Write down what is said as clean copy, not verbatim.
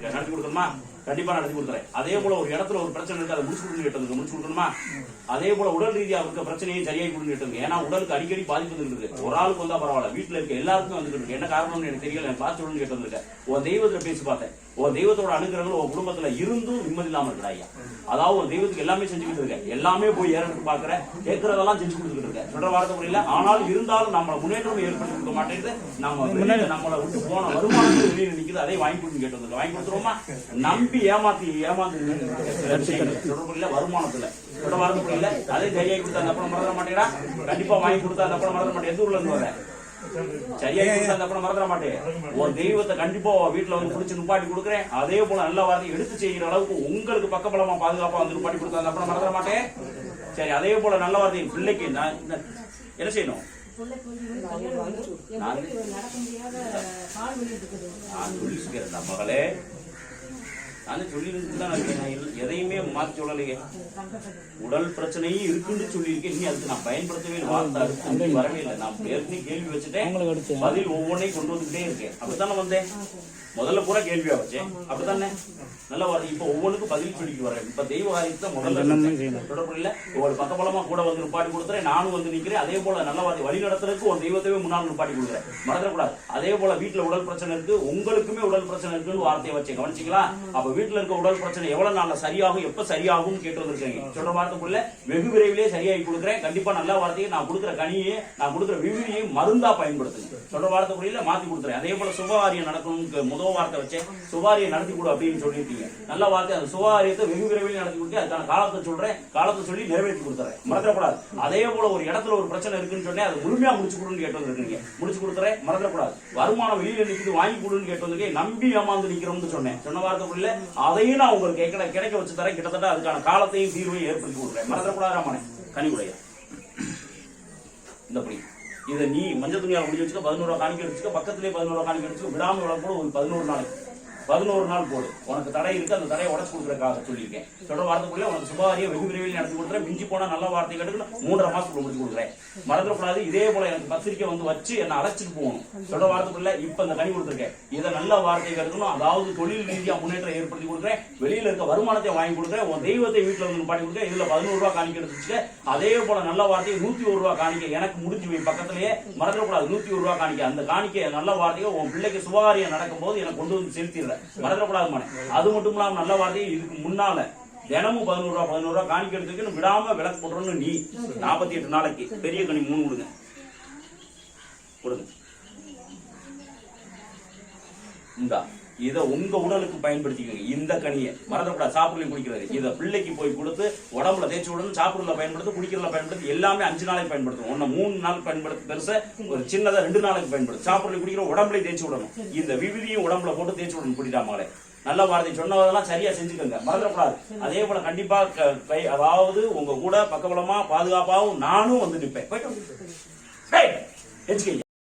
இருக்கேன், நடத்தி கொடுக்கணுமா? கண்டிப்பா நடத்தி கொடுத்துறேன். அதே போல ஒரு இடத்துல ஒரு பிரச்சனை இருக்கு, அதை முடிச்சு கொடுன்னு கேட்டதுக்கு முடிச்சு கொடுக்கணுமா? அதே போல உடல் ரீதியா இருக்க பிரச்சனையை சரியாகி கொடுன்னு கேட்டது. ஏன்னா உடலுக்கு அடிக்கடி பாதிப்பு வந்துட்டு இருக்கு. ஒரு ஆளுக்கு வந்தா பரவாயில்ல, வீட்டுல இருக்க எல்லாருக்கும் வந்துட்டு இருக்கு. என்ன காரணம்னு எனக்கு தெரியல, எனக்கு பார்த்து சொல்லணும்னு கேட்டு வந்திருக்கேன். உன் தெய்வத்துல பேசி பார்த்தேன், உன் தெய்வத்தோட அனுகிரகங்கள் உன் குடும்பத்துல இருந்தும் நிம்மதி இல்லாம இருக்கிற ஐயா. அதாவது உன் தெய்வத்துக்கு எல்லாமே செஞ்சுக்கிட்டு இருக்கேன், எல்லாமே போய் ஏறதுக்கு பாக்குறேன், கேட்கறதெல்லாம் செஞ்சு கொடுத்துட்டு இருக்கேன், சொல்ற வார்த்தை புரியல. ஆனாலும் இருந்தாலும் நம்மள முன்னேற்றம் ஏற்படுத்தி கொடுக்க மாட்டேங்குது. நம்மளை விட்டு போன வருமானங்கள் வெளியில நிக்குது, அதை வாங்கி கொடுன்னு கேட்டு வந்திருக்கேன். வாங்கி கொடுத்துருவோமா? நம்பி ஏமாந்து சொல்ற வருமானத்துல சொல்ற வார்த்தை புரியல. அதே தைரியம் கொடுத்தா அந்த அப்புறம் மறந்துட மாட்டேங்கிறா. கண்டிப்பா வாங்கி கொடுத்தா அந்த அப்புறம் மறந்துட மாட்டேன். எந்த ஊர்ல இருந்து வர சரியா கொடுத்தா அந்த அப்புறம் மறந்துட மாட்டேன். ஒரு தெய்வத்தை கண்டிப்பா வீட்டுல வந்து பிடிச்சு நுப்பாட்டி கொடுக்குறேன். அதே போல நல்ல வார்த்தை எடுத்து செய்கிற அளவுக்கு உங்களுக்கு பக்கபலமா பாதுகாப்பா வந்து நுப்பாட்டி கொடுத்தா அந்த அப்புறம் மறந்துட மாட்டேன். சரி, அதே போல நல்ல வார்த்தை பிள்ளைக்கு நான் என்ன செய்யணும்? நான் சொல்லிக்கிறேன் மகளே, நான் சொல்லியிருக்கேன், எதையுமே மாற்றி சொல்லலையே. உடல் பிரச்சனையும் இருக்குன்னு சொல்லியிருக்கேன். நீ அதுக்கு நான் பயன்படுத்தவே வார்த்தை வரவே இல்லை. நான் ஏற்கனவே கேள்வி வச்சுட்டேன், பதில் ஒவ்வொன்றையும் கொண்டு வந்துகிட்டே இருக்கேன். அப்படித்தானே வந்தேன், முதல்ல பூரா கேள்வியா வச்சேன், அப்படித்தானே? நல்ல வார்த்தை இப்ப ஒவ்வொன்றுக்கும் பதில் சொல்லிட்டு வரேன். இப்ப தெய்வ காரியத்தை முதல்ல தொடர்புல ஒரு பக்கபலமா கூட வந்து நிப்பாட்டி கொடுத்துறேன், நானும் வந்து நிக்கிறேன். அதே போல நல்ல வார்த்தை வழி நடத்துறதுக்கு ஒரு தெய்வத்தையே முன்னாள் நிப்பாட்டி கொடுக்குறேன், மறந்துடக்கூடாது. அதே போல வீட்டுல உடல் பிரச்சனை இருக்கு, உங்களுக்குமே உடல் பிரச்சனை இருக்குன்னு வார்த்தையை வச்சேன், கவனிச்சிங்களா? அப்ப வீட்டுல இருக்க உடல் பிரச்சனை எவ்வளவு நாள்ல சரியாகும், எப்ப சரியாகும் கேட்டு வந்திருக்கீங்க. சொல்ற வார்த்தைக்குள்ள வெகு விரைவிலே சரியாகி கொடுக்குறேன். கண்டிப்பா நல்ல வார்த்தையை நான் கொடுக்குற கனியை, நான் கொடுக்குற விவிதியை மருந்தா பயன்படுத்துங்க. சொல்ற வார்த்தைக்குள்ள மாத்தி கொடுத்துறேன். அதே போல சுபகாரியம் நடக்கணும் முதல் வார்த்தை வச்சேன், சுபகாரியம் நடத்தி கொடு அப்படின்னு சொல்லியிருக்கீங்க. நல்ல வார்த்தை, அந்த சுபகாரியத்தை வெகு விரைவில் நடத்தி கொடுத்து அதுக்கான காலத்தை சொல்றேன், காலத்தை சொல்லி நிறைவேற்றி கொடுத்துறேன், மறந்துடக்கூடாது. அதே போல ஒரு இடத்துல ஒரு பிரச்சனை இருக்குன்னு சொன்னேன், அது முழுமையா முடிச்சு கொடுன்னு கேட்டு வந்திருக்கீங்க, முடிச்சு கொடுத்துறேன், மறந்துடக்கூடாது. வருமானம் வெளியில நிற்குது, வாங்கி கொடுன்னு கேட்டு வந்திருக்கேன், நம்பி ஏமாந்து நிக்கிறோம்னு சொன்னேன், சொன்ன வார்த்தைக்குள்ள அதையும் நான் உங்களுக்கு கிடைக்க வச்சு தரேன். கிட்டத்தட்ட அதுக்கான காலத்தையும் தீர்வையும் ஏற்படுத்தி கொடுக்குறேன், மறந்துடக்கூடாது. ராமனே கனிவுடைய இந்த இதை நீ மஞ்சள் துணியால் முடிஞ்சு வச்சுக்க, 11 ரூபா காணிக்க வச்சுக்க, பக்கத்திலே 11 ரூபா காணிக்க வச்சுக்க, விடாம விளக்கு கூட ஒரு 11 நாளைக்கு 11 நாள் போடு. உனக்கு தடை இருக்கு, அந்த தடையை உடச்சு கொடுக்குறதுக்காக சொல்லியிருக்கேன். சொல்ற வார்த்தைக்குள்ள உனக்கு சுபகாரியம் வெகு விரைவில் நடத்தி கொடுக்குறேன். மிஞ்சி போனா நல்ல வார்த்தை கேட்டுக்கணும், 3.5 மாசத்துக்குள்ள முடிச்சு கொடுக்குறேன், மறந்துடக்கூடாது. இதே போல எனக்கு பத்திரிக்கை வந்து வச்சு என்ன அழைச்சிட்டு போகணும். சொல்ற வார்த்தைக்குள்ள இப்ப இந்த கனி கொடுத்துருக்கேன், இதை நல்ல வார்த்தை கேட்கணும். அதாவது தொழில் ரீதியா முன்னேற்றம் ஏற்படுத்தி கொடுக்குறேன், வெளியில இருக்க வருமானத்தை வாங்கி கொடுக்குறேன், உன் தெய்வத்தை வீட்டுல வந்து பாட்டி கொடுக்குறேன். இதுல 11 ரூபா காணிக்க எடுத்துச்சு. அதே போல நல்ல வார்த்தையை 101 ரூபா காணிக்க எனக்கு முடிஞ்சு போய் பக்கத்திலேயே, மறந்துடக்கூடாது. 101 ரூபா காணிக்க, அந்த காணிக்க நல்ல வார்த்தையை உன் பிள்ளைக்கு சுபகாரியம் நடக்கும் போது எனக்கு கொண்டு வந்து செலுத்திடுறேன், மறந்துடக்கூடாது. அது மட்டும் இல்லாம நல்ல வார்த்தையை இதுக்கு முன்னால தினமும் 11 ரூபா காணிக்க எடுத்துக்கு விடாம விளக்கு போடுறோம்னு நீ 48 நாளைக்கு பெரிய கனி 3 கொடுங்க இந்தா, இதை உங்க உடலுக்கு பயன்படுத்திக்கோங்க. இந்த கனியை மறந்துடக்கூடாது. சாப்பிடல குடிக்கிறது, இதை பிள்ளைக்கு போய் கொடுத்து உடம்புல தேய்ச்சி விடணும். சாப்பிடல பயன்படுத்து, குடிக்கிறதுல பயன்படுத்தி, எல்லாமே 5 நாளைக்கு பயன்படுத்தும். ஒன்னு 3 நாள் பயன்படுத்த பெருசா, ஒரு சின்னதா 2 நாளைக்கு பயன்படுத்தும். சாப்பிடல குடிக்கிற உடம்புல தேய்ச்சி விடணும். இந்த விவிதியும் உடம்புல போட்டு தேய்ச்சி விடணும். குடிடாமலே நல்ல வார்த்தை சொன்னதெல்லாம் சரியா செஞ்சுக்கோங்க, மறந்துடக்கூடாது. அதே போல கண்டிப்பா அதாவது உங்க கூட பக்கபலமா பாதுகாப்பாவும் நானும் வந்து நிற்பேன். போயிட்டு